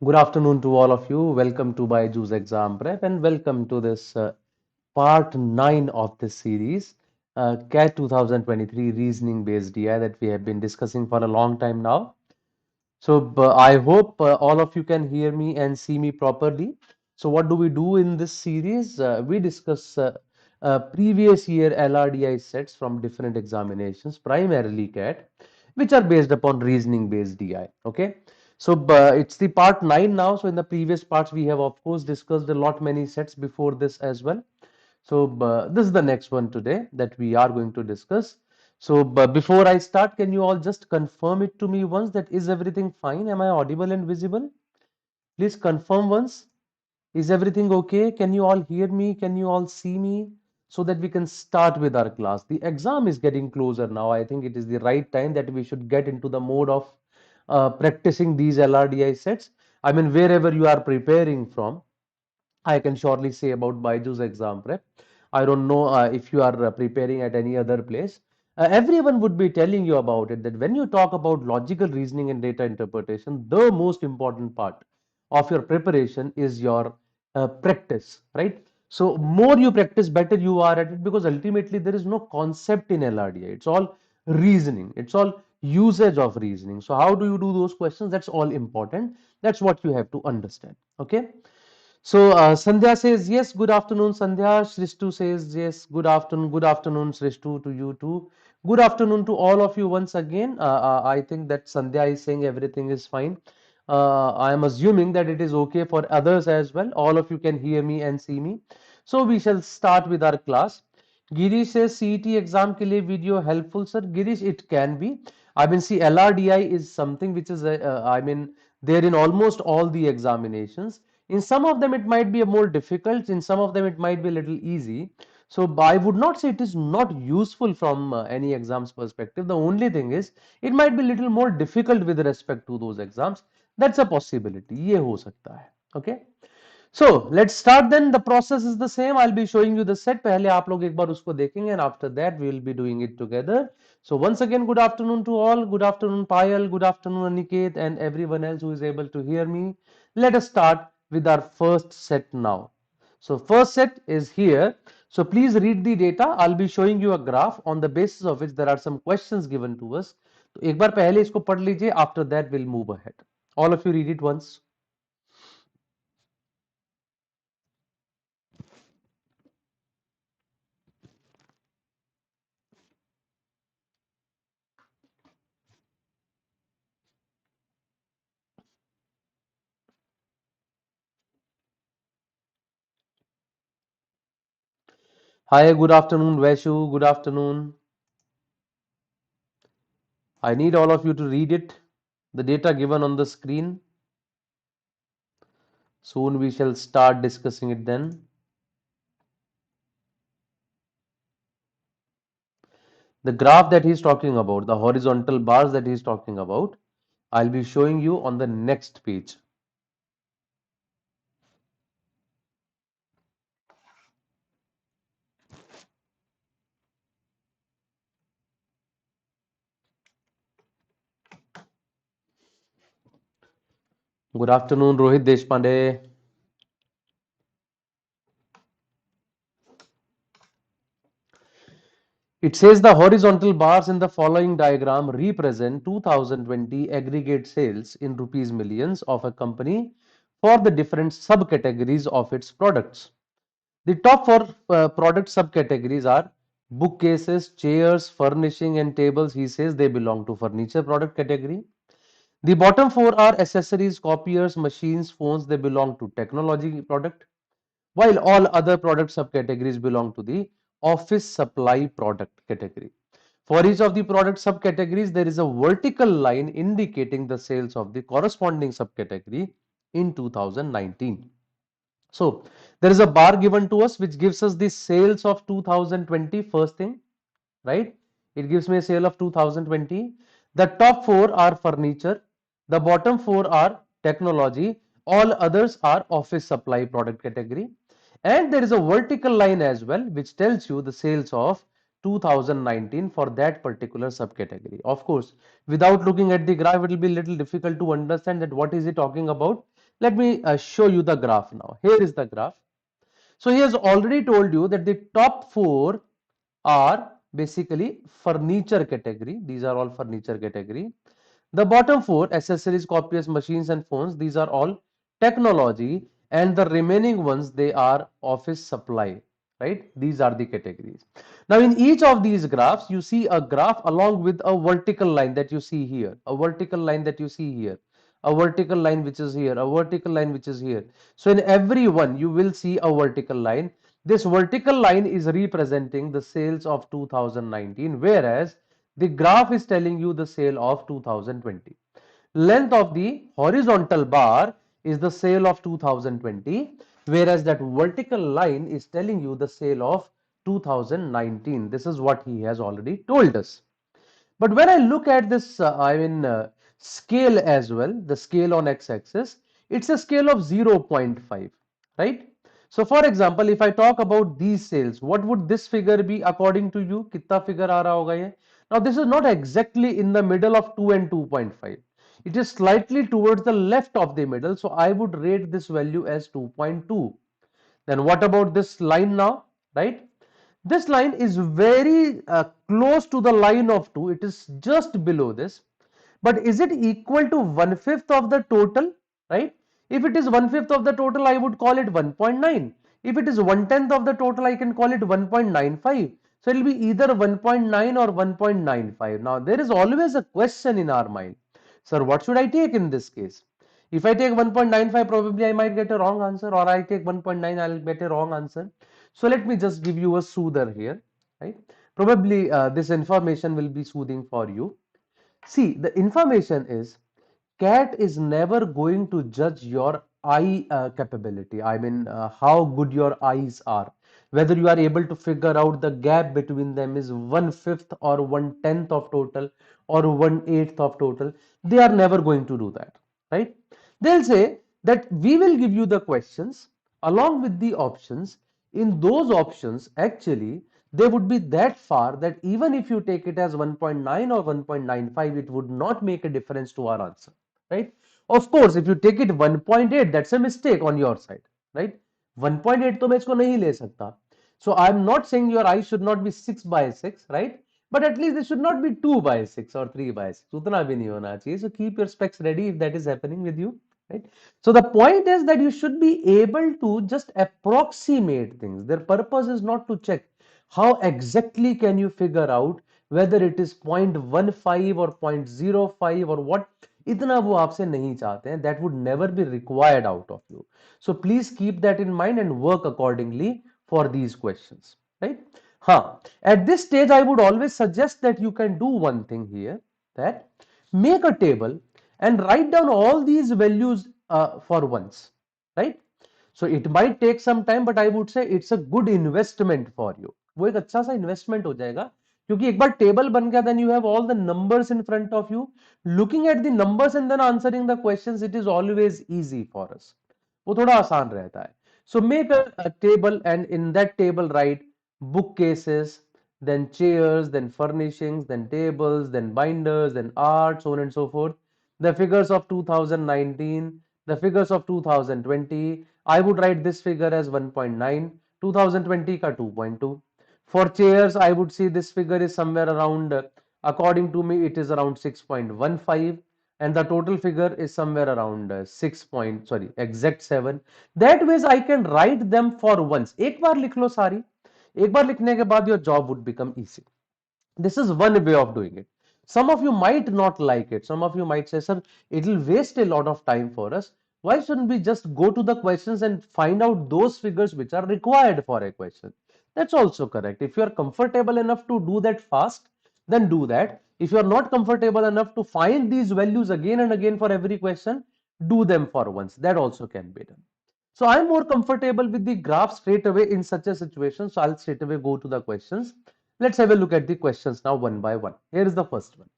Good afternoon to all of you. Welcome to BYJU'S exam prep and welcome to this part 9 of this series, CAT 2023 reasoning based DI that we have been discussing for a long time now. So I hope all of you can hear me and see me properly. So what do we do in this series? We discuss previous year LRDI sets from different examinations, primarily CAT, which are based upon reasoning based DI. Okay. So it's the part 9 now. So in the previous parts, we have of course discussed a lot many sets before this as well. So this is the next one today that we are going to discuss. So before I start, can you all just confirm it to me once that is everything fine? Am I audible and visible? Please confirm once. Is everything okay? Can you all hear me? Can you all see me? So that we can start with our class. The exam is getting closer now. I think it is the right time that we should get into the mode of practicing these LRDI sets. I mean, wherever you are preparing from, I can surely say about BYJU'S exam prep. I don't know if you are preparing at any other place. Everyone would be telling you about it that when you talk about logical reasoning and data interpretation, the most important part of your preparation is your practice, right? So, more you practice, better you are at it because ultimately there is no concept in LRDI. It's all reasoning, it's all usage of reasoning. So, how do you do those questions? That's all important. That's what you have to understand. Okay. So Sandhya says yes, good afternoon, Sandhya. Shrishtu says yes, good afternoon, Shrishtu to you too. Good afternoon to all of you once again. I think that Sandhya is saying everything is fine. I am assuming that it is okay for others as well. All of you can hear me and see me. So we shall start with our class. Girish says CET exam के लिए video helpful, sir. Girish, it can be. I mean, see, LRDI is something which is, I mean, there in almost all the examinations. In some of them, it might be a more difficult. In some of them, it might be a little easy. So I would not say it is not useful from any exams perspective. The only thing is, it might be a little more difficult with respect to those exams. That's a possibility. ये हो सकता है. Okay. So let's start then. The process is the same. I'll be showing you the set. पहले आप लोग एक बार उसको देखेंगे and after that we will be doing it together. So once again, good afternoon to all. Good afternoon, Payal. Good afternoon, Aniket, and everyone else who is able to hear me. Let us start with our first set now. So first set is here. So please read the data. I'll be showing you a graph on the basis of which there are some questions given to us. तो एक बार पहले इसको पढ़ लीजिए. After that we'll move ahead. All of you read it once. Hi, good afternoon, Vaishu. Good afternoon. I need all of you to read it. The data given on the screen. Soon we shall start discussing it then. The graph that he's talking about, the horizontal bars that he's talking about, I'll be showing you on the next page. Good afternoon, Rohit Deshpande. It says the horizontal bars in the following diagram represent 2020 aggregate sales in rupees millions of a company for the different subcategories of its products. The top four product subcategories are bookcases, chairs, furnishing, and tables. He says they belong to furniture product category. The bottom four are accessories, copiers, machines, phones. They belong to technology product, while all other product subcategories belong to the office supply product category. For each of the product subcategories, there is a vertical line indicating the sales of the corresponding subcategory in 2019. So there is a bar given to us which gives us the sales of 2020 first thing, right? It gives me a sale of 2020. The top four are furniture, the bottom four are technology, all others are office supply product category. And there is a vertical line as well which tells you the sales of 2019 for that particular subcategory. Of course, without looking at the graph, it will be a little difficult to understand that what is he talking about. Let me show you the graph now. Here is the graph. So he has already told you that the top four are basically furniture category. These are all furniture category. The bottom four, accessories, copiers, machines and phones, these are all technology, and the remaining ones, they are office supply, right? These are the categories. Now in each of these graphs, you see a graph along with a vertical line that you see here, a vertical line that you see here, a vertical line which is here, a vertical line which is here. So in every one, you will see a vertical line. This vertical line is representing the sales of 2019, whereas the graph is telling you the sale of 2020. Length of the horizontal bar is the sale of 2020, whereas that vertical line is telling you the sale of 2019. This is what he has already told us. But when I look at this, scale as well, the scale on x-axis, it's a scale of 0.5, right? So for example, if I talk about these sales, what would this figure be according to you? कितना figure आ रहा होगा ये? Now this is not exactly in the middle of 2 and 2.5. It is slightly towards the left of the middle. So I would rate this value as 2.2. Then what about this line now, right? This line is very close to the line of 2. It is just below this. But is it equal to 1/5 of the total, right? If it is 1/5 of the total, I would call it 1.9. If it is 1/10 of the total, I can call it 1.95. So it will be either 1.9 or 1.95. Now, there is always a question in our mind. Sir, what should I take in this case? If I take 1.95, probably I might get a wrong answer, or I take 1.9, I'll get a wrong answer. So let me just give you a soother here, right? Probably this information will be soothing for you. See, the information is cat is never going to judge your eye capability. I mean, how good your eyes are. Whether you are able to figure out the gap between them is 1/5 or 1/10 of total or 1/8 of total. They are never going to do that, right? They'll say that we will give you the questions along with the options. In those options, actually, they would be that far that even if you take it as 1.9 or 1.95, it would not make a difference to our answer, right? Of course, if you take it 1.8, that's a mistake on your side, right? 1.8 तो मैं इसको नहीं ले सकता. So I'm not saying your eyes should not be 6/6, right? But at least they should not be 2/6 or 3/6. उतना भी नहीं होना चाहिए. So keep your specs ready if that is happening with you, right? So the point is that you should be able to just approximate things. Their purpose is not to check how exactly can you figure out whether it is 0.15 or 0.05 or what. इतना वो आपसे नहीं चाहते हैं. That would never be required out of you. So please keep that in mind and work accordingly for these questions, right? At this stage, I would always suggest that you can do one thing here, that make a table and write down all these values for once, right? So it might take some time, but I would say it's a good investment for you. वो एक अच्छा सा investment हो जाएगा, क्योंकि एक बार table बन गया, then you have all the numbers in front of you. Looking at the numbers and then answering the questions, it is always easy for us. वो थोड़ा आसान रहता है. So make a table and in that table write bookcases, then chairs, then furnishings, then tables, then binders, then art, so on and so forth. The figures of 2019, the figures of 2020. I would write this figure as 1.9, 2020 ka 2.2. For chairs, I would see this figure is somewhere around, according to me, it is around 6.15, and the total figure is somewhere around 7. That ways I can write them for once. एक बार लिख लो सारी. एक बार लिखने के बाद your job would become easy. This is one way of doing it. Some of you might not like it. Some of you might say, sir, it will waste a lot of time for us. Why shouldn't we just go to the questions and find out those figures which are required for a question? That's also correct. If you are comfortable enough to do that fast, then do that. If you are not comfortable enough to find these values again and again for every question, do them for once. That also can be done. So I'm more comfortable with the graph straight away in such a situation. So I'll straight away go to the questions. Let's have a look at the questions now one by one. Here is the first one.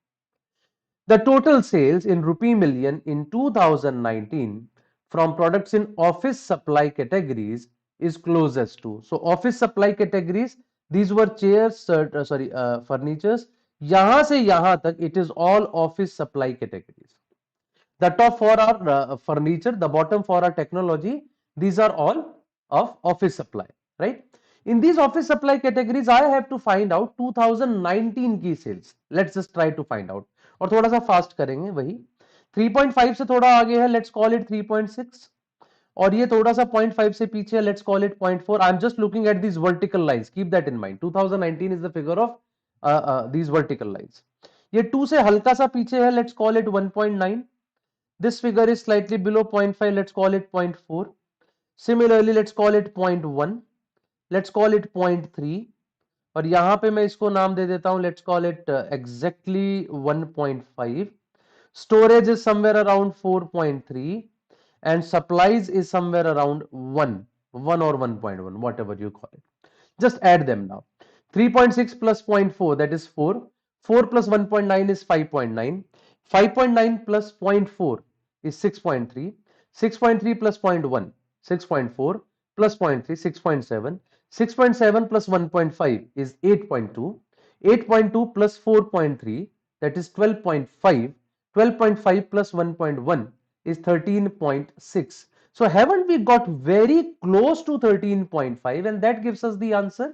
The total sales in rupee million in 2019 from products in office supply categories is closest to. So office supply categories, these were chairs, furnitures. यहाँ से यहाँ तक it is all office supply categories. The top for our furniture, the bottom for our technology. These are all of office supply, right? In these office supply categories, I have to find out 2019 की sales. Let's just try to find out. और थोड़ा सा fast करेंगे वही. 3.5 से थोड़ा आगे है, let's call it 3.6. और ये थोड़ा सा 0.5 से पीछे है, let's call it 0.4. I'm just looking at these vertical lines. Keep that in mind. 2019 is the figure of these vertical lines. ये 2 से हल्का सा पीछे है, let's call it 1.9. This figure is slightly below 0.5. Let's call it 0.4. Similarly, let's call it 0.1. Let's call it 0.3. और यहां पे मैं इसको नाम दे देता हूं. Let's call it exactly 1.5. Storage is somewhere around 4.3. And supplies is somewhere around 1 or 1.1, whatever you call it. Just add them now. 3.6 plus 0.4, that is 4. 4 plus 1.9 is 5.9. 5.9 plus 0.4 is 6.3. 6.3 plus 0.1, 6.4 plus 0.3, 6.7. 6.7 plus 1.5 is 8.2. 8.2 plus 4.3, that is 12.5. 12.5 plus 1.1 is 13.6. So haven't we got very close to 13.5, and that gives us the answer.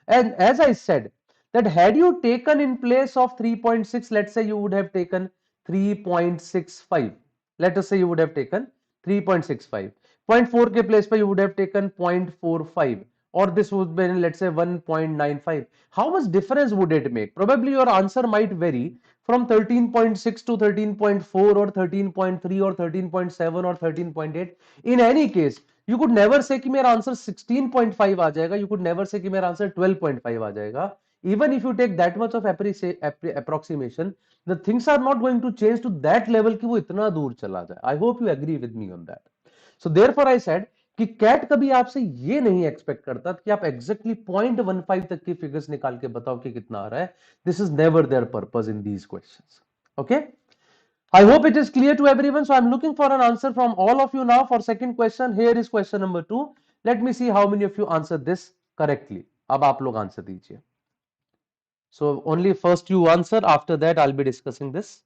And as I said, that had you taken in place of 3.6, let's say you would have taken 3.65. Let us say you would have taken 3.65. 0.4 के place पे you would have taken 0.45, or this would be, let's say, 1.95. How much difference would it make? Probably your answer might vary from 13.6 to 13.4 or 13.3 or 13.7 or 13.8. In any case, you could never say कि मेरा answer 16.5 आ जाएगा. You could never say कि मेरा answer 12.5 आ जाएगा. Even if you take that much of approximation, the things are not going to change to that level कि वो इतना दूर चला जाए. I hope you agree with me on that. So therefore I said कि cat कभी आपसे ये नहीं एक्सपेक्ट करता कि आप एग्जैक्टली 0.15 तक की फिगर्स निकाल के बताओ कि कितना आ रहा है. This is never there purpose in these questions. Okay, I hope it is clear to everyone. So I'm looking for an answer from all of you now for second question. Here is question number 2. Let me see how many of you answer this correctly. अब आप लोग answer दीजिए. So only first you answer, after that I'll be discussing this.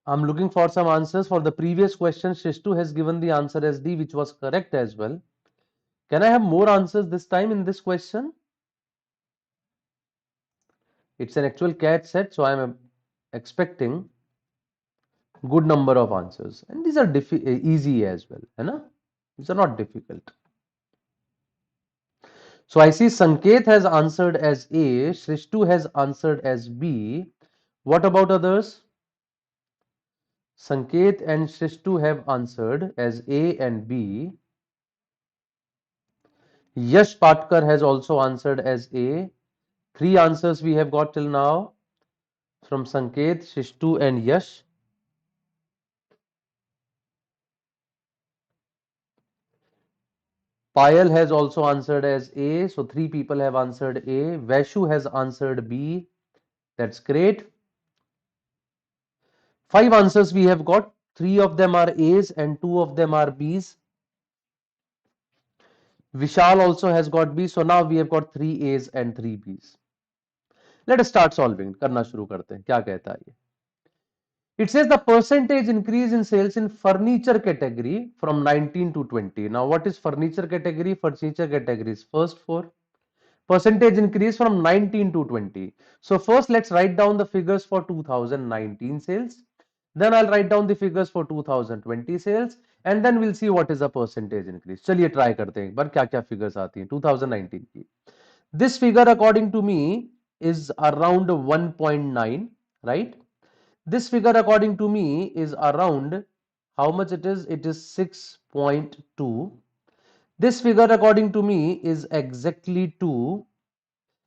I'm looking for some answers for the previous question. Shishtu has given the answer as D, which was correct as well. Can I have more answers this time in this question? It's an actual CAT set, so I'm expecting good number of answers. And these are easy as well, है ना? These are not difficult. So I see Sanket has answered as A, Shrishtu has answered as B. What about others? Sanket and Shrishtu have answered as A and B. Yash Patkar has also answered as A. 3 answers we have got till now from Sanket, Shrishtu and Yash. Payal has also answered as A, so 3 people have answered A. Vaishu has answered B. That's great. 5 answers we have got. 3 of them are A's and 2 of them are B's. Vishal also has got B, so now we have got 3 A's and 3 B's. Let us start solving. करना शुरू करते हैं. क्या कहता है ये? It says the percentage increase in sales in furniture category from 19 to 20. Now, what is furniture category? Furniture category is first 4. Percentage increase from 19 to 20. So first let's write down the figures for 2019 sales. Then I'll write down the figures for 2020 sales, and then we'll see what is the percentage increase. चलिए try करते हैं एक बार क्या क्या figures आती हैं 2019 की. This figure according to me is around 1.9. right? This figure according to me is around how much it is? It is 6.2. This figure according to me is exactly 2,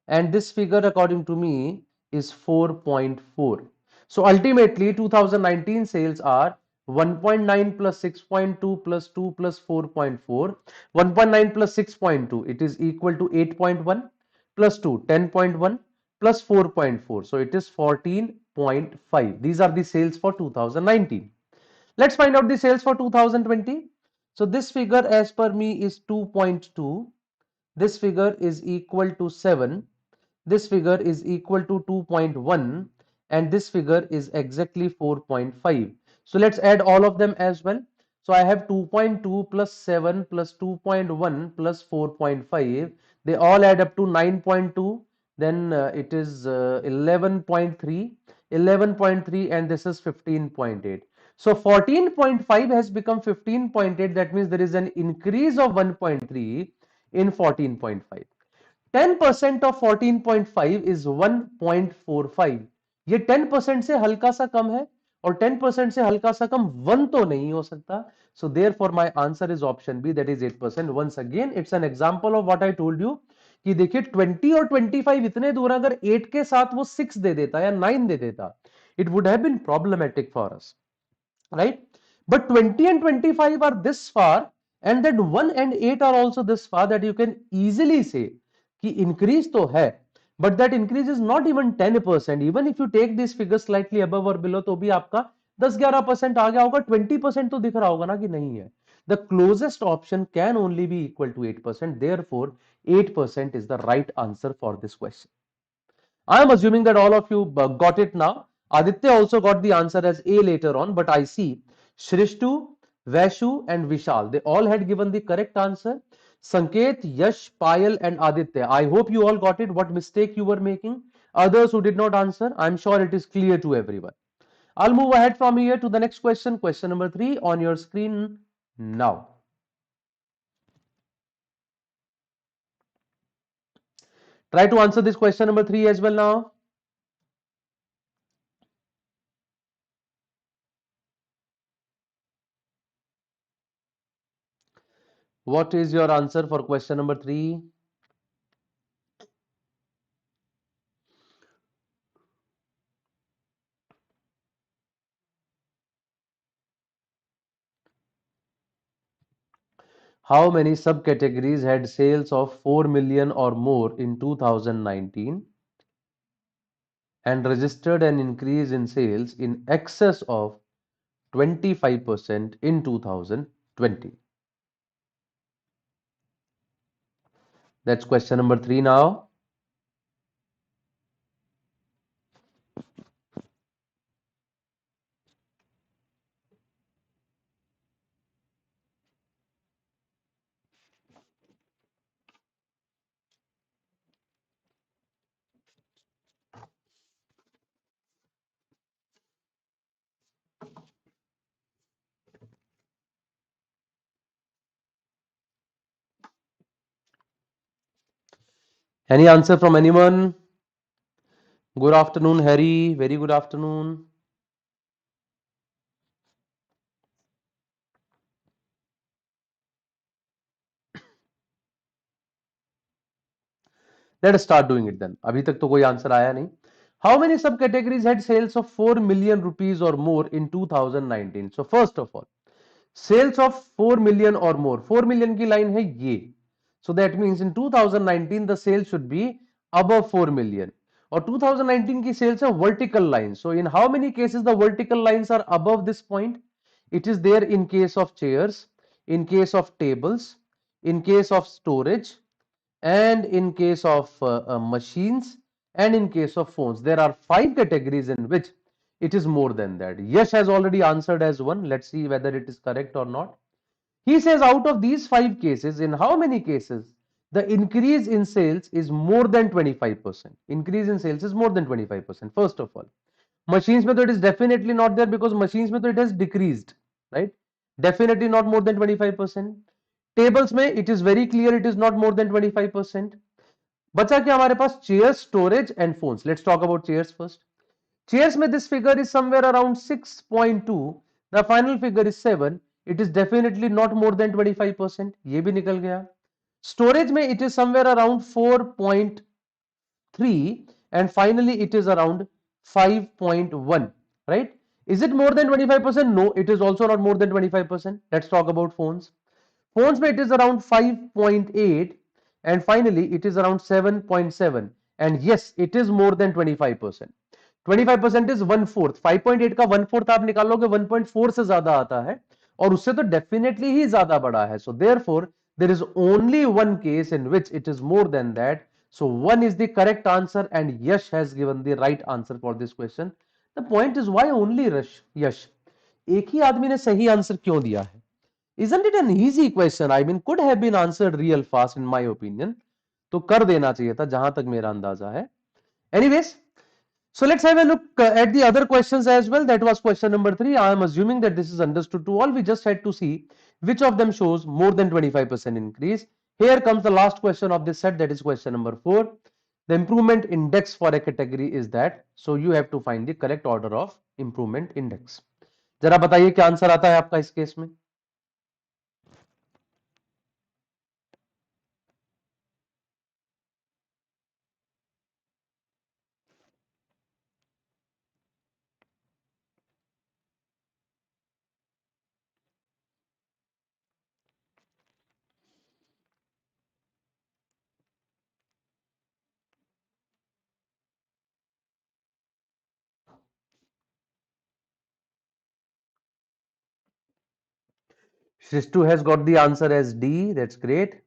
and this figure according to me is 4.4. So ultimately 2019 sales are 1.9 plus 6.2 plus 2 plus 4.4. 1.9 plus 6.2, it is equal to 8.1, plus 2 10.1, plus 4.4, so it is 14.5. These are the sales for 2019. Let's find out the sales for 2020. So this figure as per me is 2.2. This figure is equal to 7. This figure is equal to 2.1, and this figure is exactly 4.5. So let's add all of them as well. So I have 2.2 plus 7 plus 2.1 plus 4.5. They all add up to 9.2. Then it is 11.3, 11.3, and this is 15.8. So 14.5 has become 15.8. That means there is an increase of 1.3 in 14.5. 10% of 14.5 is 1.45. ये 10% से हल्का सा कम है, और 10% से हल्का सा कम 1 तो नहीं हो सकता. So therefore my answer is option B, that is 8%. Once again it's an example of what I told you कि देखिए 20 और 25 इतने दूर, अगर 8 के साथ वो 6 दे देता या 9 दे देता, it would have been problematic for us, right? But 20 and 25 are this far, and that 1 and 8 are also this far, that you can easily say कि increase तो है, but that increase is not even 10%. Even if you take this figure slightly above or below, तो भी आपका 10-11% आ गया होगा. 20% तो दिख रहा होगा ना कि नहीं है. The closest option can only be equal to 8%. Therefore 8% is the right answer for this question. I am assuming that all of you got it now. Aditya also got the answer as A later on, but I see Shrishtu, Vaishu, and Vishal, they all had given the correct answer. Sanket, Yash, Payal, and Aditya, I hope you all got it, what mistake you were making. Others who did not answer, I am sure it is clear to everyone. I'll move ahead from here to the next question, question number 3 on your screen now. Try to answer this question number 3 as well now. What is your answer for question number 3? How many subcategories had sales of 4 million or more in 2019 and registered an increase in sales in excess of 25% in 2020? That's question number 3 now. Any answer from anyone? Good afternoon, Harry. Very good afternoon. Let us start doing it then. अभी तक तो कोई answer आया नहीं. How many subcategories had sales of 4 million rupees or more in 2019? So first of all, sales of 4 million or more. 4 million की line है ये. So that means in 2019 the sales should be above 4 million. और 2019 की sales है vertical lines. So in how many cases the vertical lines are above this point? It is there in case of chairs, in case of tables, in case of storage, and in case of machines, and in case of phones. There are 5 categories in which it is more than that. Yash has already answered as 1. Let's see whether it is correct or not. He says out of these 5 cases, in how many cases the increase in sales is more than 25%? Increase in sales is more than 25%. First of all, machines mein it is definitely not there, because machines mein it has decreased, right? Definitely not more than 25%. Tables mein it is very clear, it is not more than 25%. बचा क्या हमारे पास? Chairs, storage and phones. Let's talk about chairs first. Chairs में this figure is somewhere around 6.2, the final figure is 7, it is definitely not more than 25%, ये भी निकल गया. Storage में it is somewhere around 4.3 and finally it is around 5.1, right? Is it more than 25%? No, it is also not more than 25%. Let's talk about phones. Phones में it is around 5.8 and finally it is around 7.7 and yes, it is more than 25%. 25% is 1/4. 5.8 का 1/4 आप निकालोगे 1.4 से ज्यादा आता है और उससे तो डेफिनेटली ही ज्यादा बड़ा है. So therefore there is only one case in which it is more than that. So 1 is the correct answer and Yash has given the right answer for this question. The point is why only Yash? एक ही आदमी ने सही answer क्यों दिया है? Isn't it an easy question? I mean, could have been answered real fast in my opinion. तो कर देना चाहिए था जहां तक मेरा अंदाजा है. Anyways, so let's have a look at the other questions as well. That was question number 3. I am assuming that this is understood to all. We just had to see which of them shows more than 25% increase. Here comes the last question of this set, that is question number 4. The improvement index for a category is that. So you have to find the correct order of improvement index. जरा बताइए क्या answer आता है आपका इस case में. Shristu has got the answer as D. That's great.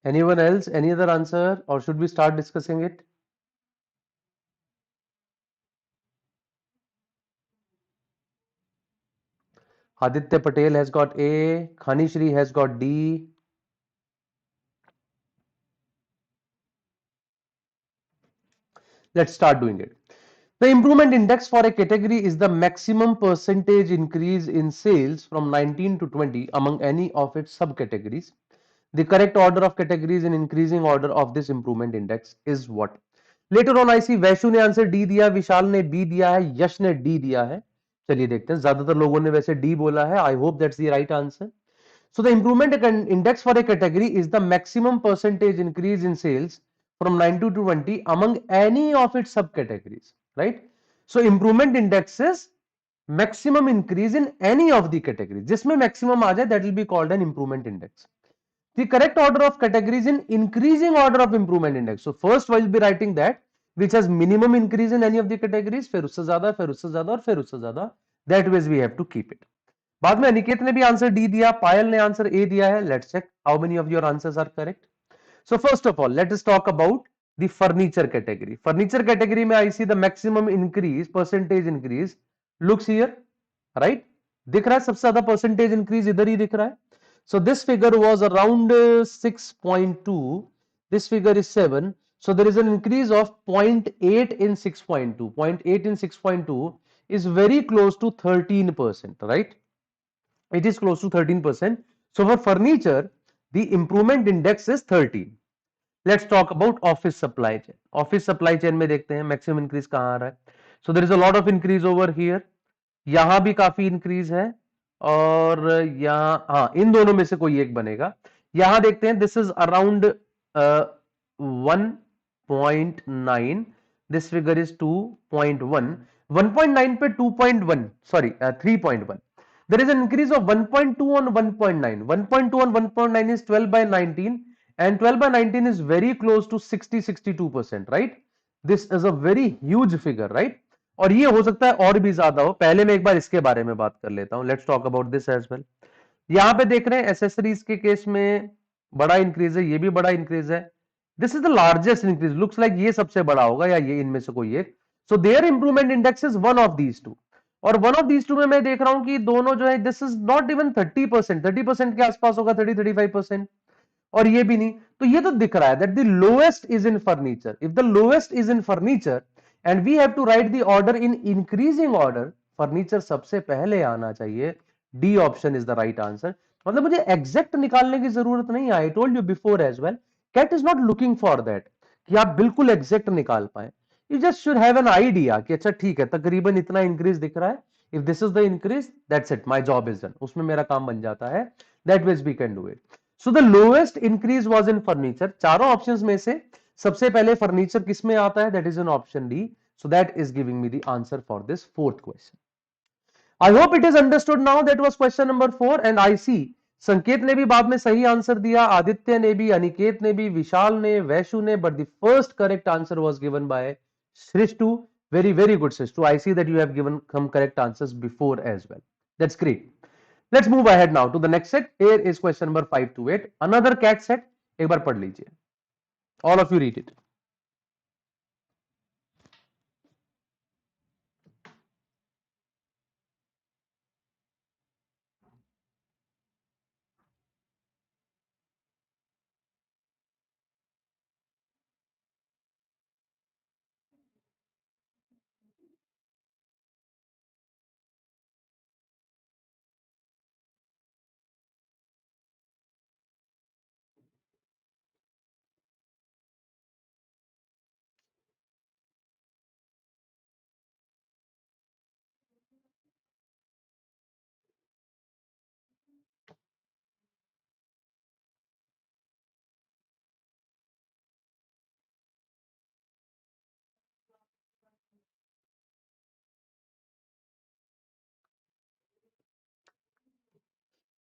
Anyone else? Any other answer? Or should we start discussing it? Aditya Patel has got A. Khanishri has got D. Let's start doing it. The improvement index for a category is the maximum percentage increase in sales from 19 to 20 among any of its subcategories. The correct order of categories in increasing order of this improvement index is what? Later on I see Vaishu ने answer D दिया, विशाल ने B दिया है, यश ने D दिया है. चलिए देखते हैं, ज्यादातर लोगों ने वैसे डी बोला है. I hope that's the right answer. So the improvement index for a category is the maximum percentage increase in sales from 90 to 20 among any of its subcategories, right? So improvement index is maximum increase in any of the categories. जिसमें maximum आ जाए, that will be called an improvement index. The correct order of categories in increasing order of improvement index. So first we'll be writing that which has minimum increase in any of the categories, फिर उससे ज्यादा, फिर उससे ज्यादा और फिर उससे ज्यादा. That ways we have to keep it. बाद में अनिकेत ने भी आंसर डी दिया, पायल ने आंसर ए दिया है. Let's check how many of your answers are correct. So first of all let us talk about the furniture category. Furniture category में I see the maximum increase, percentage increase looks here, right. दिख रहा है सबसे ज्यादा percentage increase इधर ही दिख रहा है. So this figure was around 6.2, this figure is 7. So there is an increase of 0.8 in 6.2. 0.8 in 6.2 is very close to 13%, right? It is close to 13%. So for furniture, the improvement index is 13. Let's talk about office supply chain. Office supply chain में देखते हैं maximum increase कहाँ आ रहा है. So there is a lot of increase over here. यहाँ भी काफी increase है और यहाँ, हाँ, इन दोनों में से कोई एक बनेगा. यहाँ देखते हैं this is around 1.9. This figure is 2.1. 1.9 पे 2.1, sorry, 3.1. There is an increase of 1.2 on 1.9. 1.2 on 1.9 is 12 by 19 and 12 by 19 is very close to 60-62%, right? This is a very huge figure, right? और ये हो सकता है और भी ज्यादा हो। पहले मैं एक बार इसके बारे में बात कर लेता हूं, let's talk about this as well. यहां पे देख रहे हैं एसेसरीज के केस में बड़ा इंक्रीज है, ये भी बड़ा इंक्रीज है। This is the largest increase, looks like ये सबसे बड़ा होगा या ये इनमें से कोई एक। So their improvement index is one of these two. और वन ऑफ दीज टू में मैं देख रहा हूं कि दोनों जो है, दिस इज नॉट इवन 30%, 30% के आसपास होगा, 30-35%। और ये भी नहीं। तो ये तो दिख रहा है that the lowest is in furniture. If the lowest is in furniture and we have to write the order in increasing order, furniture सबसे पहले आना चाहिए। D option is the right answer. मतलब मुझे एग्जैक्ट निकालने की जरूरत नहीं है, I told you before as well, CAT is not looking for that कि आप बिल्कुल एग्जैक्ट निकाल पाए। You just should have an idea कि अच्छा ठीक है, तकरीबन इतना इंक्रीज दिख रहा है। If this is the increase, that's it, my job is done, उसमें मेरा काम बन जाता है। That means we can do it. So the lowest increase was in furniture. चारों ऑप्शंस में से सबसे पहले फर्नीचर किस में आता है? That is in option D. So that is giving me the answer for this fourth question. I hope it is understood now. That was question number 4 and I सी संकेत ने भी बाद में सही आंसर दिया, आदित्य ने भी, अनिकेत ने भी, विशाल ने, वैशु ने, but the first correct answer was given by Srishtu. Very, very good, Srishtu. I see that you have given some correct answers before as well. That's great. Let's move ahead now to the next set. Here is question number 5 to 8. Another cat set. एक बार पढ़ लीजिए. All of you read it.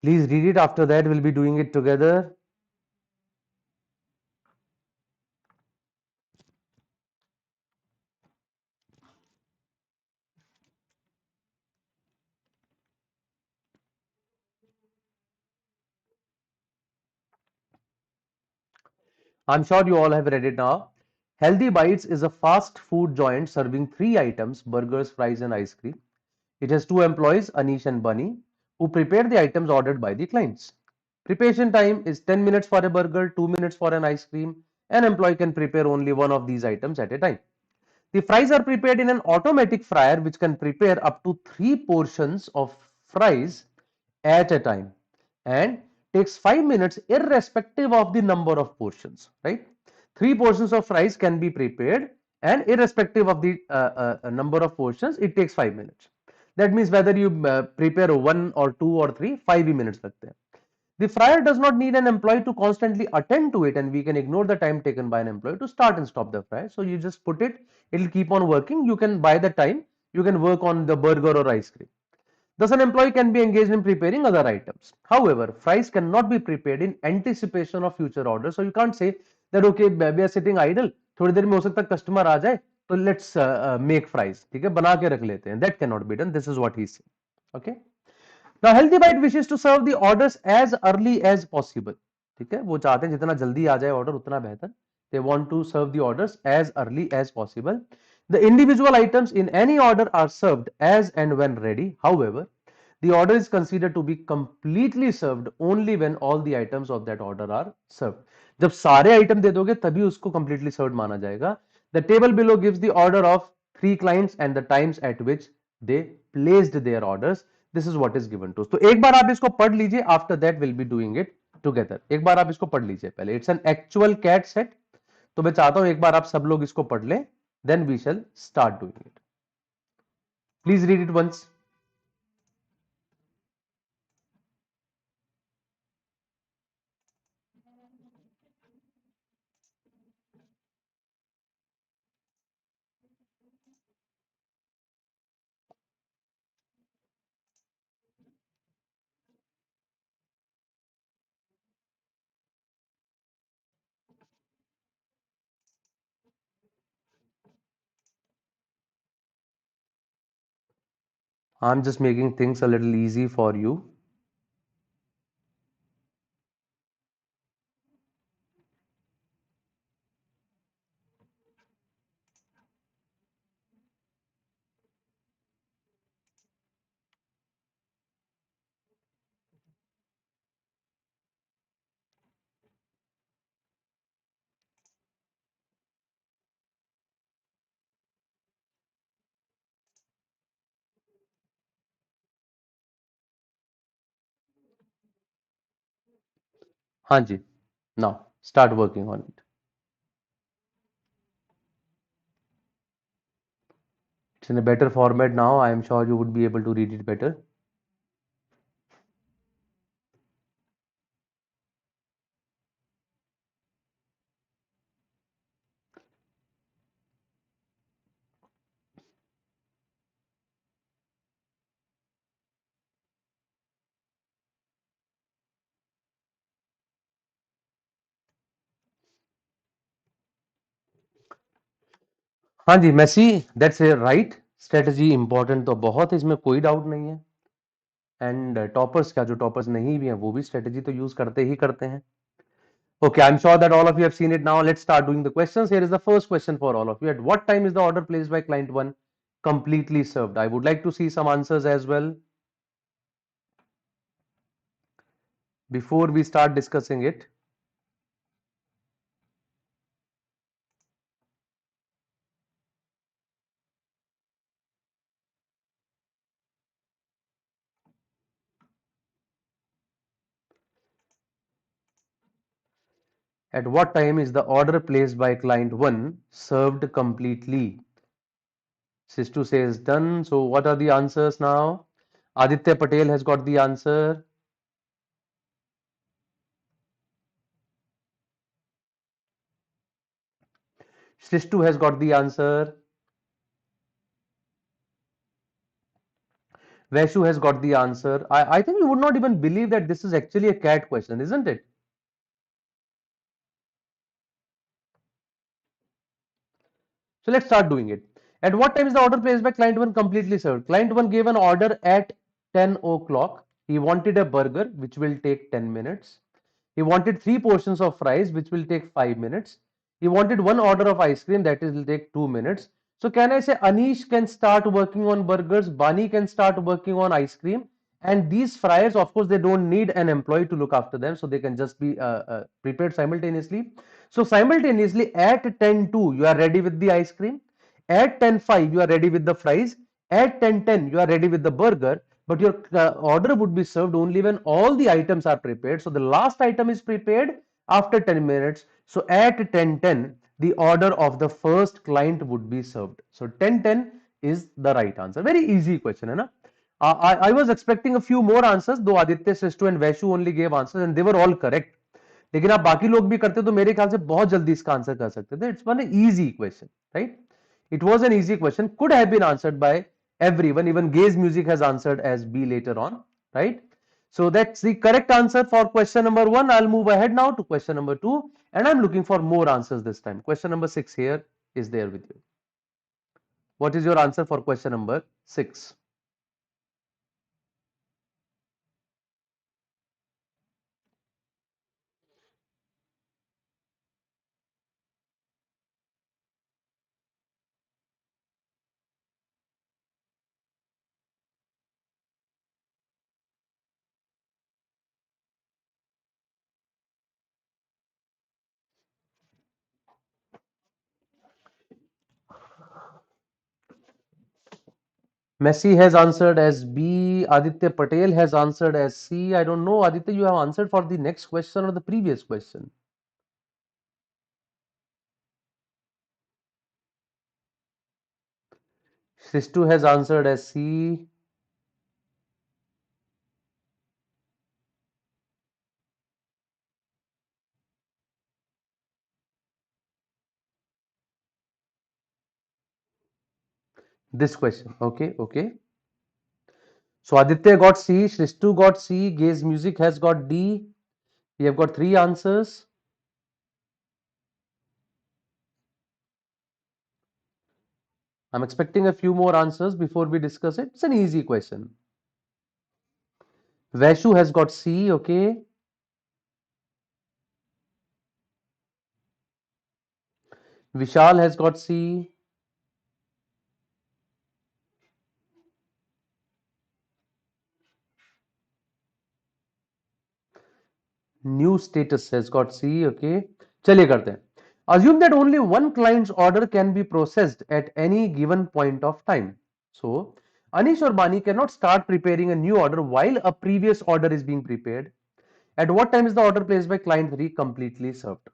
Please read it. After that, we'll be doing it together. I'm sure you all have read it now. Healthy Bites is a fast food joint serving three items: burgers, fries, and ice cream. It has two employees, Anish and Bunny, who prepare the items ordered by the clients. Preparation time is 10 minutes for a burger, 2 minutes for an ice cream. An employee can prepare only one of these items at a time. The fries are prepared in an automatic fryer which can prepare up to 3 portions of fries at a time and takes 5 minutes irrespective of the number of portions, right? 3 portions of fries can be prepared and irrespective of the number of portions, it takes 5 minutes. That means whether you prepare one or two or three, 5 minutes लगते हैं. The fryer does not need an employee to constantly attend to it, and we can ignore the time taken by an employee to start and stop the fryer. So you just put it, it'll keep on working. You can, by the time, you can work on the burger or ice cream. Thus, an employee can be engaged in preparing other items. However, fries cannot be prepared in anticipation of future orders. So you can't say that, okay, we are sitting idle. थोड़ी देर में हो सकता है customer आ जाए, तो let's make fries. ठीक है, बना के रख लेते हैं. That cannot be done. This is what he's saying. Okay. Now, Healthy Bite wishes to serve the orders as early as possible. ठीक है, वो चाहते हैं जितना जल्दी आ जाए ऑर्डर उतना बेहतर. They want to serve the orders as early as possible. The individual items in any order are served as and when ready. However, the order is considered to be completely served only when all the items of that order are served. जब सारे item दे दोगे तभी उसको completely served माना जाएगा. The table below gives the order of 3 clients and the times at which they placed their orders. This is what is given to us. तो एक बार आप इसको पढ़ लीजिए. After that we'll be doing it together. एक बार आप इसको पढ़ लीजिए पहले. It's an actual cat set. तो मैं चाहता हूं एक बार आप सब लोग इसको पढ़ लें. Then we shall start doing it. Please read it once. I'm just making things a little easy for you. हाँ जी. Now start working on it. It's in a better format now. I am sure you would be able to read it better. हाँ जी, मैसी, that's a right strategy. Important तो बहुत है, इसमें कोई doubt नहीं है. एंड टॉपर्स क्या, जो टॉपर्स नहीं भी हैं वो भी स्ट्रेटजी तो यूज करते ही करते हैं. Okay, I'm sure that all of you have seen it now. Let's start doing the questions. Here is the first question for all of you. At what time is the order placed by client 1 completely served? I would like to see some answers as well before we start discussing it. At what time is the order placed by client 1 served completely? Sistu says done. So what are the answers now? Aditya Patel has got the answer. Sistu has got the answer. Vaishu has got the answer. I think you would not even believe that this is actually a cat question, isn't it? So let's start doing it. At what time is the order placed by client 1 completely served? Client 1 gave an order at 10 o'clock. He wanted a burger, which will take 10 minutes. He wanted 3 portions of fries, which will take 5 minutes. He wanted one order of ice cream, that is, will take 2 minutes. So can I say Anish can start working on burgers, Bani can start working on ice cream, and these fryers, of course, they don't need an employee to look after them, so they can just be prepared simultaneously. So simultaneously at 10:02 you are ready with the ice cream, at 10:05 you are ready with the fries, at 10:10 you are ready with the burger, but your order would be served only when all the items are prepared. So the last item is prepared after 10 minutes. So at 10:10 the order of the first client would be served. So 10:10 is the right answer. Very easy question, है ना? I was expecting a few more answers, though Aditya Srishtu and Vaishu only gave answers and they were all correct. लेकिन आप बाकी लोग भी करते तो मेरे ख्याल से बहुत जल्दी इसका आंसर कर सकते थे. It's one easy question, right? It was an easy question, could have been answered by everyone. Even Gaze Music has answered as B later on, right? So that's the correct answer for question number 1. I'll move ahead now to question number 2, and I'm looking for more answers this time. Question number 6 here is there with you. What is your answer for question number 6? Messi has answered as B. Aditya Patel has answered as C. I don't know, Aditya, you have answered for the next question or the previous question? Sistu has answered as C. This question. Okay, okay. So Aditya got C, Shristu got C, Gaze Music has got D. We have got 3 answers. I'm expecting a few more answers before we discuss it. It's an easy question. Vaishu has got C, okay. Vishal has got C. New status has got C, okay. चलिए करते हैं. Assume that only one client's order can be processed at any given point of time. So, Anish or Bani cannot start preparing a new order while a previous order is being prepared. At what time is the order placed by client 3 completely served?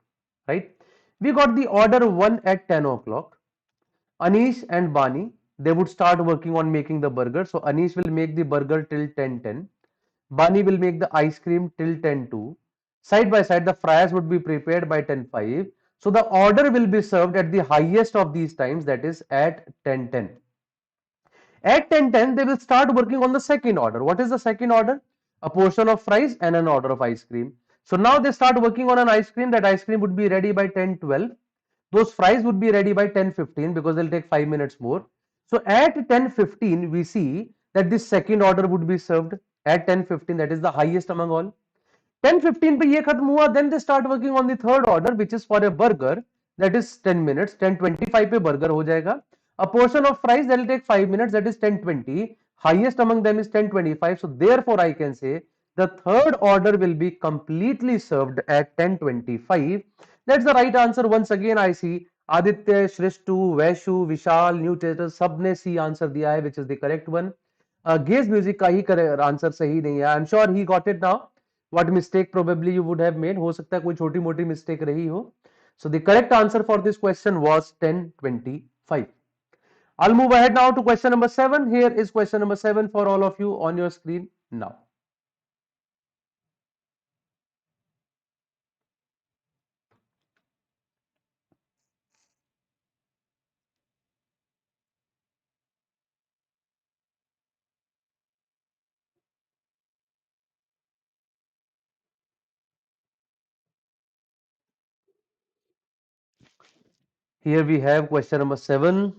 Right? We got the order 1 at 10 o'clock. Anish and Bani, they would start working on making the burger. So Anish will make the burger till 10:10. Bani will make the ice cream till 10:02. Side by side, the fryers would be prepared by 10:05. So the order will be served at the highest of these times, that is at 10:10. At 10:10, they will start working on the second order. What is the second order? A portion of fries and an order of ice cream. So now they start working on an ice cream. That ice cream would be ready by 10:12. Those fries would be ready by 10:15 because they'll take 5 minutes more. So at 10:15, we see that this second order would be served at 10:15. That is the highest among all. 10:15 पे ये खत्म हुआ, then they start working on the third order which is for a burger, that is 10 minutes. 10:25 पे burger हो जाएगा. A portion of fries that will take 5 minutes, that is 10:20. Highest among them is 10:25. So therefore I can say the third order will be completely served at 10:25. That's the right answer. Once again I see Aditya, Shrishtu, Vaishu, Vishal, New Tater सबने C answer दिया है, which is the correct one. Gaze music का ही answer सही नहीं है. I'm sure he got it now. What mistake probably you would have made? हो सकता है कोई छोटी मोटी mistake रही हो. So the correct answer for this question was 10:25. I'll move ahead now to question number 7. Here is question number 7 for all of you on your screen now. Here we have question number 7.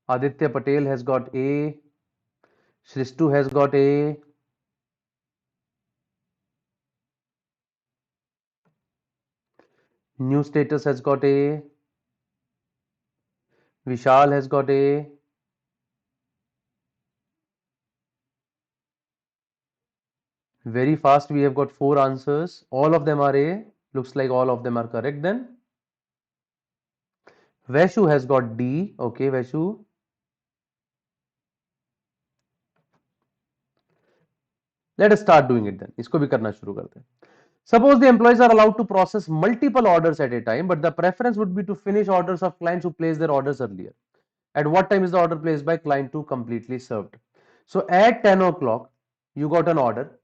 Aditya Patel has got A. Shrishtu has got A. New status has got A. Vishal has got A. Very fast, we have got 4 answers. All of them are A. Looks like all of them are correct then. Vaishu has got D. Okay, Vaishu. Let us start doing it then. इसको भी करना शुरू करते हैं. Suppose the employees are allowed to process multiple orders at a time, but the preference would be to finish orders of clients who placed their orders earlier. At what time is the order placed by client 2 completely served? So at 10 o'clock, you got an order.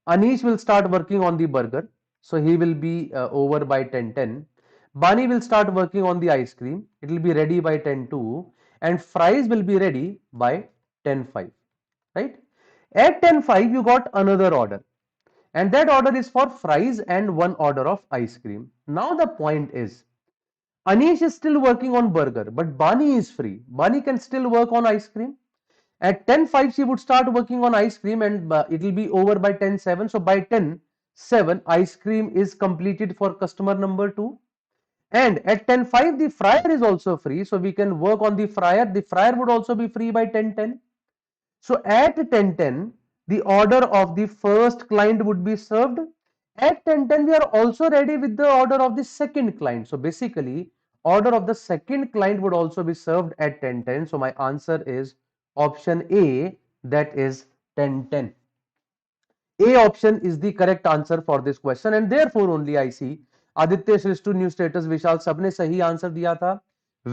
Anish will start working on the burger. So he will be over by 10:10. Bani will start working on the ice cream. It will be ready by 10:02. And fries will be ready by 10:05. Right? At 10:05, you got another order. And that order is for fries and one order of ice cream. Now the point is, Anish is still working on burger, but Bani is free. Bani can still work on ice cream. At 10:05, she would start working on ice cream and it will be over by 10:07. So by 10:07, ice cream is completed for customer number 2. And at 10:05, the fryer is also free. So we can work on the fryer. The fryer would also be free by 10:10. So at 10:10, the order of the first client would be served. At 10:10, we are also ready with the order of the second client. So basically, order of the second client would also be served at 10:10. So my answer is option A, that is 10:10. A option is the correct answer for this question, and therefore only I see Aditya, Shrishtu, New Status, Vishal सबने सही answer दिया था.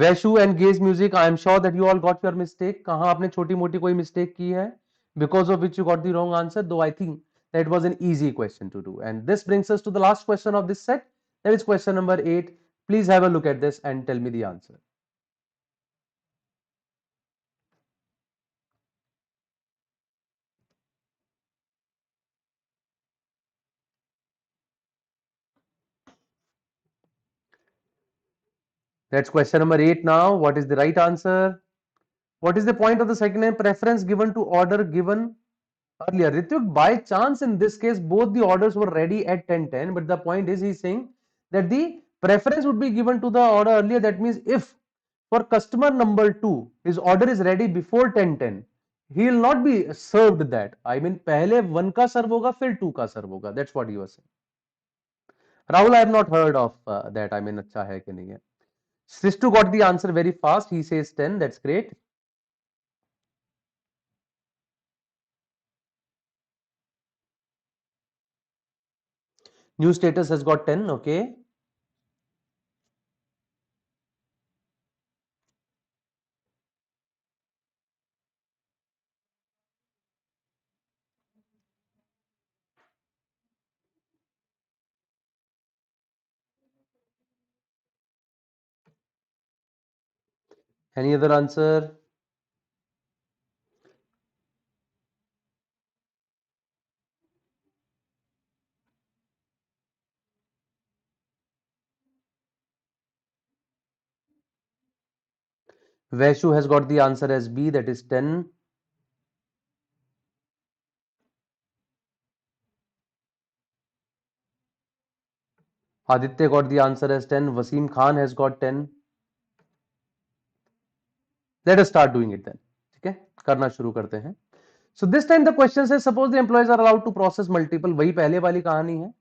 Vaishu and Gaze Music, I am sure that you all got your mistake. कहाँ आपने छोटी मोटी कोई mistake की है, because of which you got the wrong answer. Though I think That was an easy question to do. And this brings us to the last question of this set. That is question number 8. Please have a look at this and tell me the answer. That's question number 8 now. What is the right answer? What is the point of the second name? Preference given to order given earlier. Ritvik, by chance in this case, both the orders were ready at 10:10, but the point is he's saying that the preference would be given to the order earlier. That means if for customer number 2, his order is ready before 10:10, he will not be served that. I mean, पहले 1 का serve होगा, फिर 2 का serve होगा. That's what he was saying. Rahul, I have not heard of that. I mean, अच्छा है कि नहीं है. Sistu got the answer very fast. He says 10. That's great. New status has got 10. Okay. Any other answer? Vaishu has got the answer as B, that is 10. Aditya got the answer as 10. Wasim Khan has got 10. Let us start doing it then. ठीक है, करना शुरू करते हैं. So this time the question says, suppose the employees are allowed to process multiple. वही पहले वाली कहानी है.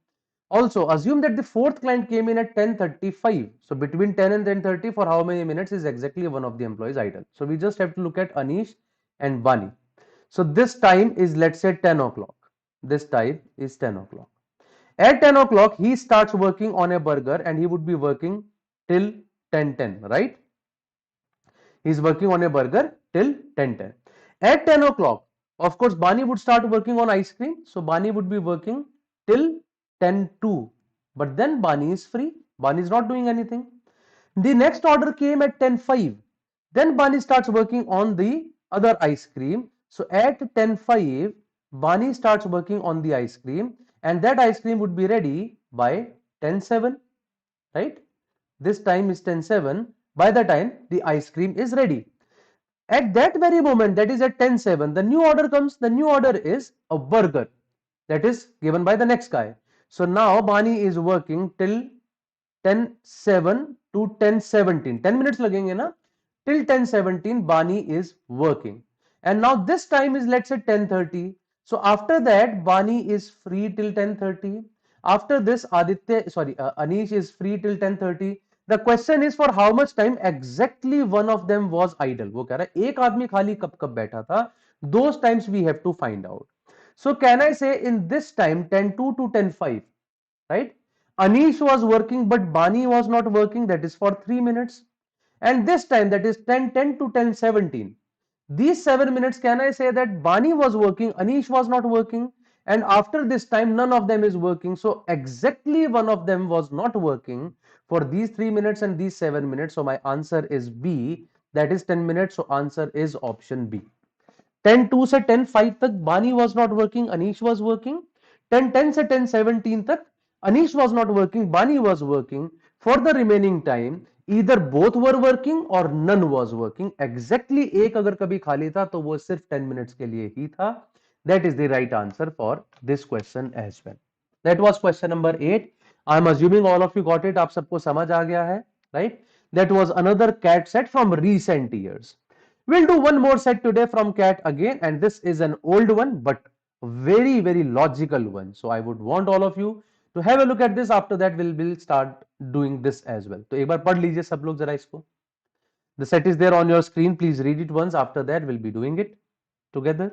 Also, assume that the fourth client came in at 10:35. So between 10 and 10:30, for how many minutes is exactly one of the employees idle? So we just have to look at Anish and Bani. So this time is, let's say, 10 o'clock. This time is 10 o'clock. At 10 o'clock, he starts working on a burger and he would be working till 10:10, right? He's working on a burger till 10:10. At 10 o'clock, of course, Bani would start working on ice cream. So Bani would be working till 10:02. But then Bani is free. Bani is not doing anything. The next order came at 10:05. Then Bani starts working on the other ice cream. So at 10:05, Bani starts working on the ice cream and that ice cream would be ready by 10:07, right? This time is 10:07. By the time the ice cream is ready. At that very moment, that is at 10:07, the new order comes. The new order is a burger that is given by the next guy. So now Bani is working till 10:07 to 10:17. 10 minutes लगेंगे ना? Till 10:17 Bani is working. And now this time is, let's say, 10:30. So after that Bani is free till 10:30. After this Anish is free till 10:30. The question is for how much time exactly one of them was idle. वो कह रहा है एक आदमी खाली कब कब बैठा था. Those times we have to find out. So can I say in this time 10:02 to 10:05, right? Anish was working but Bani was not working, that is for 3 minutes. And this time, that is 10:10 to 10:17. These 7 minutes, can I say that Bani was working, Anish was not working, and after this time none of them is working. So exactly one of them was not working for these 3 minutes and these 7 minutes. So my answer is B, that is 10 minutes. So answer is option B. 10:02 से 10:05 तक बानी was not working, Anish was working. 10:10 से 10:17 तक Anish was not working, Bani was working. For the remaining time, either both were working or none was working. Exactly एक अगर कभी खाली था तो वो सिर्फ 10 minutes के लिए ही था. That is the right answer for this question as well. That was question number 8. I am assuming all of you got it. आप सबको समझ आ गया है, right? That was another cat set from recent years. We'll do one more set today from cat again, and this is an old one but very very logical one. So I would want all of you to have a look at this. After that we'll start doing this as well. तो एक बार पढ़ लीजिए सब लोग जरा इसको. The set is there on your screen. Please read it once. After that we'll be doing it together.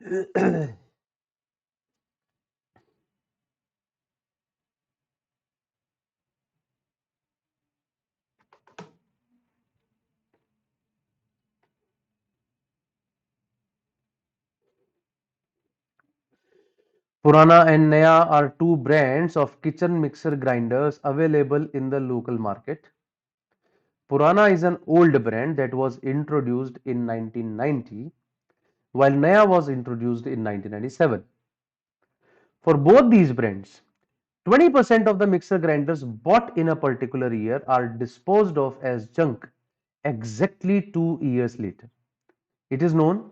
Purana and Naya are two brands of kitchen mixer grinders available in the local market. Purana is an old brand that was introduced in 1990, while Naya was introduced in 1997. For both these brands, 20% of the mixer grinders bought in a particular year are disposed of as junk exactly 2 years later. It is known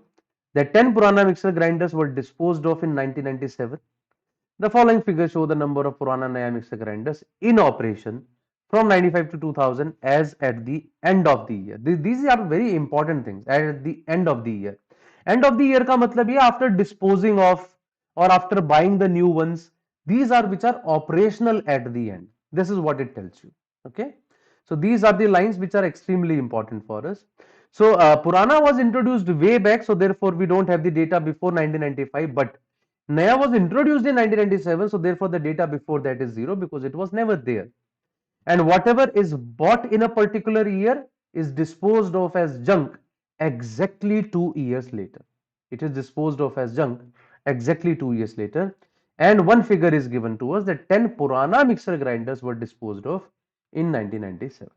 that 10 Purana mixer grinders were disposed of in 1997. The following figures show the number of Purana Naya mixer grinders in operation from 95 to 2000 as at the end of the year. These are very important things at the end of the year. End of the year का मतलब ये after disposing of or after buying the new ones. These are which are operational at the end. This is what it tells you. Okay. So these are the lines which are extremely important for us. So Purana was introduced way back, so therefore we don't have the data before 1995, but Naya was introduced in 1997, so therefore the data before that is zero because it was never there. And whatever is bought in a particular year is disposed of as junk exactly 2 years later. It is disposed of as junk exactly 2 years later. And one figure is given to us that 10 Purana mixer grinders were disposed of in 1997.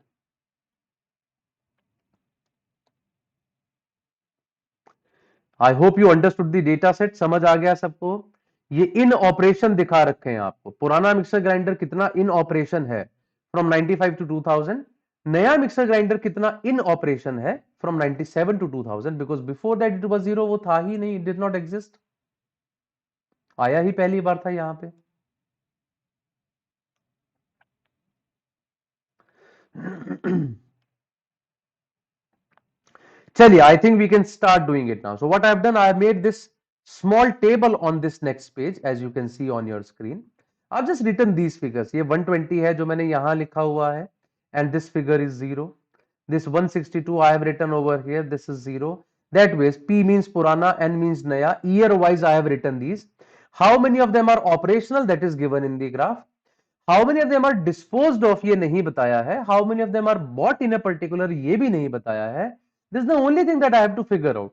I hope you understood the data set, समझ आ गया सबको। ये इन operation दिखा रखे हैं आपको, पुराना मिक्सर ग्राइंडर कितना इन ऑपरेशन है फ्रॉम 95 टू 2000, नया मिक्सर ग्राइंडर कितना इन ऑपरेशन है from 97 to 2000, because before that it was zero, वो था ही नहीं, इट डिड नॉट एग्जिस्ट, आया ही पहली बार था यहां पे। Chaliye, I think we can start doing it now. So what I have done, I have made this small table on this next page, as you can see on your screen. I've just written these figures. ये 120 है जो मैंने यहाँ लिखा हुआ है, and this figure is 0. This 162 I have written over here, this is 0. That way, P means Purana, N means Naya. Year wise I have written these. How many of them are operational? That is given in the graph. How many of them are disposed of? ये नहीं बताया है. How many of them are bought in a particular? ये भी नहीं बताया है. This is the only thing that I have to figure out.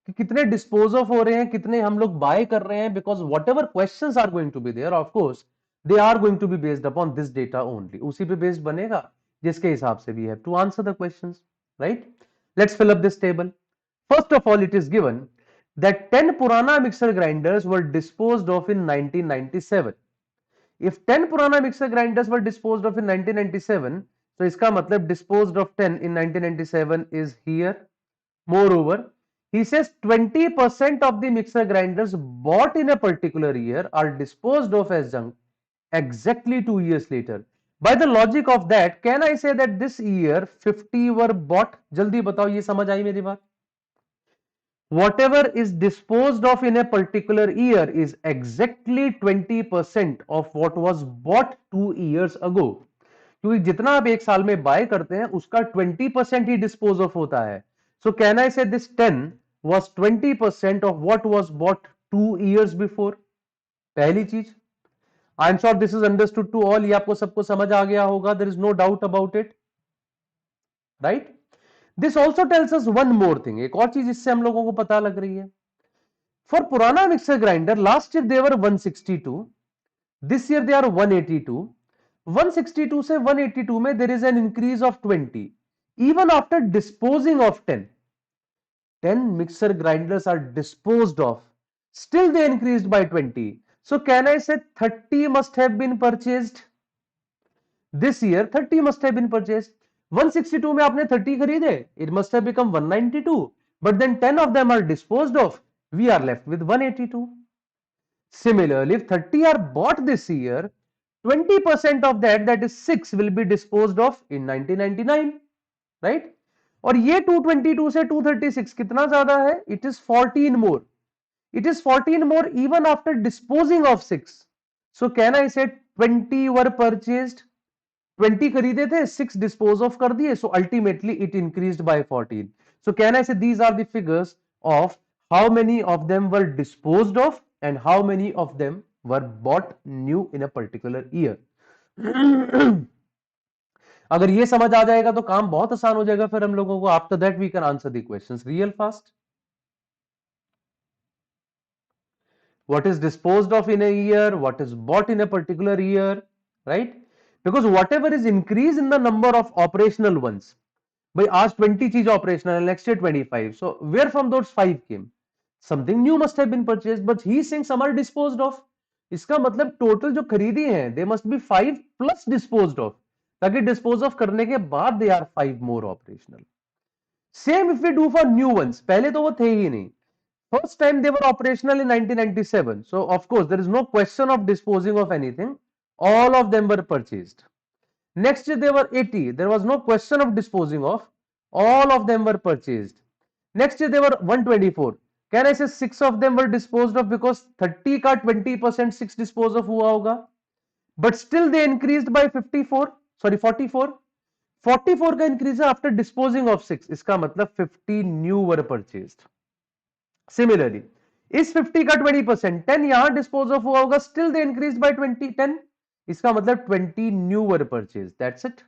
कि कितने dispose of हो रहे हैं, कितने हम लोग buy कर रहे हैं, because whatever questions are going to be there, of course, they are going to be based upon this data only. उसी पे based बनेगा जिसके हिसाब से we have to answer the questions, right? Let's fill up this table. First of all, it is given that 10 Purana mixer grinders were disposed of in 1997. If 10 Purana mixer grinders were disposed of in 1997, so इसका मतलब disposed of 10 in 1997 is here. Moreover, he says 20% of the mixer grinders bought in a particular year are disposed of as junk exactly 2 years later. By the logic of that, can I say that this year 50 were bought? जल्दी बताओ, ये समझ आई मेरी बात? Whatever is disposed of in a particular year is exactly 20% of what was bought 2 years ago. क्योंकि जितना आप एक साल में बाय करते हैं उसका 20% ही डिस्पोज ऑफ होता है. सो कैन आई से this 10 was 20% of what was bought 2 years before. पहली चीज, I am sure this is understood to all, ये आपको सबको समझ आ गया होगा, there is no doubt about it, right? This also tells us one more thing, एक और चीज इससे हम लोगों को पता लग रही है. फॉर पुराना mixer grinder last year they were 162, this year they are 182. 162 से 182 में there is an increase of 20 even after disposing of 10. 10 mixer grinders are disposed of, still they increased by 20. So can I say 30 must have been purchased this year? 30 must have been purchased. 162 में आपने 30 खरीदे, it must have become 192, but then 10 of them are disposed of, we are left with 182. Similarly, if 30 are bought this year, 20% of that, that is 6, will be disposed of in 1999, right? और ये 222 से 236 कितना ज्यादा है? It is 14 more. It is 14 more even after disposing of 6. So can I say 20 were purchased? 20 खरीदे थे, 6 dispose of कर दिए, so ultimately it increased by 14. So can I say these are the figures of how many of them were disposed of and how many of them were bought new in a particular year. अगर ये समझ आ जाएगा तो काम बहुत आसान हो जाएगा फिर हम लोगों को. After that we can answer the questions real fast. What is disposed of in a year, what is bought in a particular year, right? Because whatever is increase in the number of operational ones, by आज 20 चीज operational, next year 25. So where from those 5 came? Something new must have been purchased, but he is saying some are disposed of. इसका मतलब total जो खरीदी है they must be 5 plus disposed of, ताकि dispose of करने के बाद they are 5 more operational. Same if we do for new ones. पहले तो वो थे ही नहीं. First time they were operational in 1997. So, of course, there is no question of disposing of anything. All of them were purchased. Next year, they were 80. There was no question of disposing of. All of them were purchased. Next year, they were 124. Can I say 6 of them were disposed of because 30 का 20% 6 dispose of हुआ होगा. But still, they increased by 54. Sorry, 44. 44 का increase after disposing of 6. इसका मतलब 50 new were purchased. Similarly, इस 50 का 20% 10 यहां dispose of हुआ होगा, स्टिल दे इंक्रीज बाय 20 10. इसका मतलब 20 new were purchase. That's it.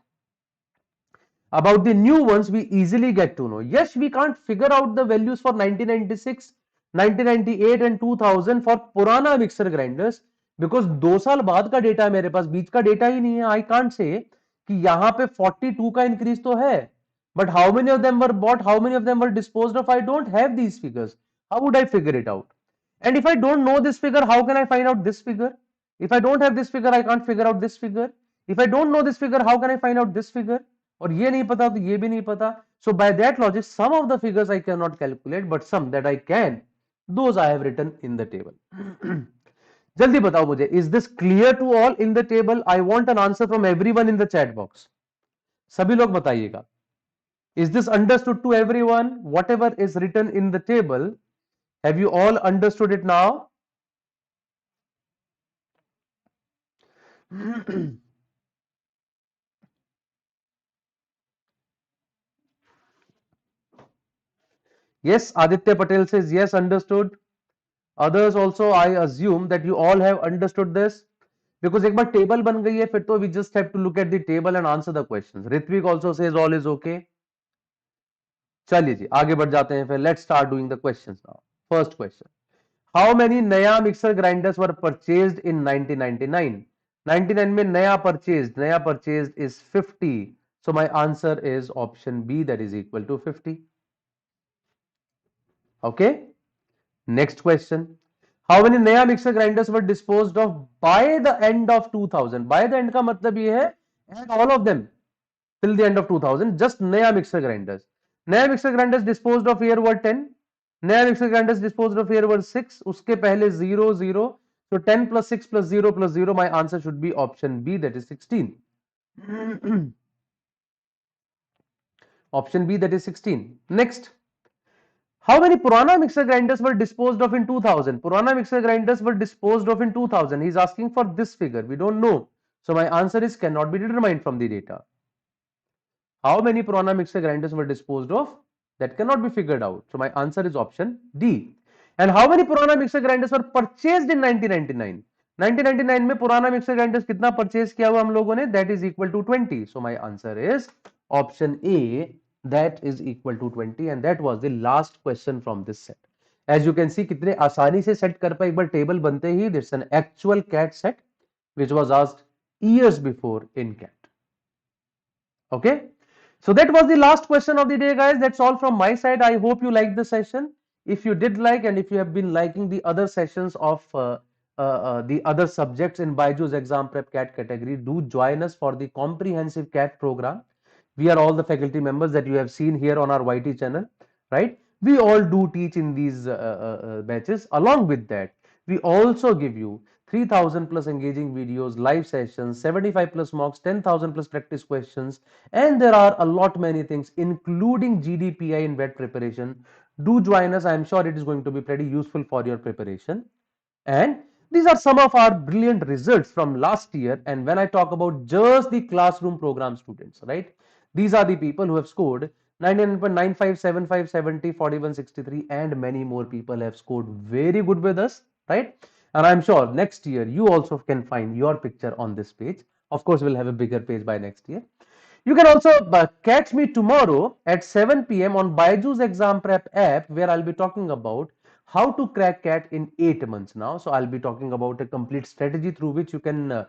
About the new ones, we easily get to know. Yes, we can't figure out the values for 1996, 1998 and 2000 for पुराना mixer grinders because 2 साल बाद का data है मेरे पास, बीच का data ही नहीं है. आई कांट से कि यहां पे 42 का इंक्रीज तो है, but how many of them were bought, how many of them were disposed of, I don't have these figures. How would I figure it out? And if I don't know this figure, how can I find out this figure? If I don't have this figure, I can't figure out this figure. If I don't know this figure, how can I find out this figure? और ये नहीं पता तो ये भी नहीं पता. So by that logic, some of the figures I cannot calculate, but some that I can, those I have written in the table. जल्दी बताओ मुझे, is this clear to all in the table? I want an answer from everyone in the chat box. सभी लोग बताइएगा. Is this understood to everyone? Whatever is written in the table, have you all understood it now? Yes, Aditya Patel says yes, understood. Others also, I assume that you all have understood this. Because एक बार table बन गई है फिर तो we just have to look at the table and answer the questions. Ritvik also says all is okay. चलिए जी आगे बढ़ जाते हैं फिर. Let's start doing the questions now. First question. How many नया mixer grinders were purchased in 1999? 99 में नया purchased is 50. So my answer is option B, that is equal to 50. Okay. Next question. How many नया mixer grinders were disposed of by the end of 2000? By the end का मतलब ये है and all of them till the end of 2000. Just नया mixer grinders. नया mixer grinders disposed of here were 10. नया mixer grinders disposed of here were 6. उसके पहले 0 0. So 10 plus 6 plus 0 plus 0. My answer should be option B, that is 16. Option B, that is 16. Next. How many Purana mixer grinders were disposed of in 2000? Purana mixer grinders were disposed of in 2000. He's asking for this figure. We don't know. So my answer is cannot be determined from the data. How many Purana mixer grinders were disposed of? That cannot be figured out. So my answer is option D. And how many Purana mixer grinders were purchased in 1999? 1999 में पुराना mixer grinders कितना purchase किया हुआ हम लोगों ने? That is equal to 20. So my answer is option A, that is equal to 20, and that was the last question from this set. As you can see कितने आसानी से सेट कर पाए. एक बार टेबल बनते ही there's an actual CAT set which was asked years before in CAT. Okay. So that was the last question of the day, guys. That's all from my side. I hope you liked the session. If you did like, and if you have been liking the other sessions of the other subjects in BYJU'S exam prep CAT category, do join us for the comprehensive CAT program. We are all the faculty members that you have seen here on our YT channel, right? We all do teach in these batches. Along with that, we also give you 3000 plus engaging videos, live sessions, 75 plus mocks, 10,000 plus practice questions, and there are a lot many things, including GDPI in wet preparation. Do join us. I am sure it is going to be pretty useful for your preparation. And these are some of our brilliant results from last year. And when I talk about just the classroom program students, right? These are the people who have scored 99.95, 75, 70, 41, 63, and many more people have scored very good with us, right? And I'm sure next year you also can find your picture on this page. Of course, we'll have a bigger page by next year. You can also catch me tomorrow at 7 p.m. on BYJU'S Exam Prep app, where I'll be talking about how to crack CAT in 8 months now. So I'll be talking about a complete strategy through which you can,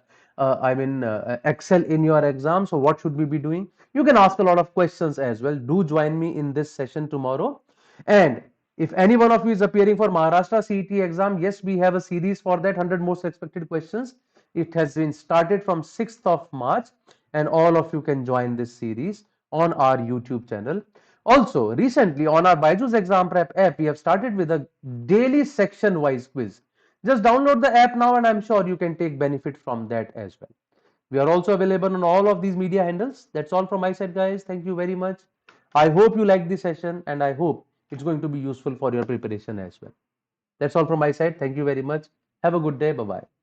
excel in your exam. So what should we be doing? You can ask a lot of questions as well. Do join me in this session tomorrow. And if any one of you is appearing for Maharashtra CET exam, yes, we have a series for that 100 most expected questions. It has been started from 6th of March, and all of you can join this series on our YouTube channel. Also, recently on our BYJU'S Exam Prep app, we have started with a daily section wise quiz. Just download the app now, and I'm sure you can take benefit from that as well. We are also available on all of these media handles. That's all from my side, guys. Thank you very much. I hope you like this session, and I hope it's going to be useful for your preparation as well. That's all from my side. Thank you very much. Have a good day. Bye bye.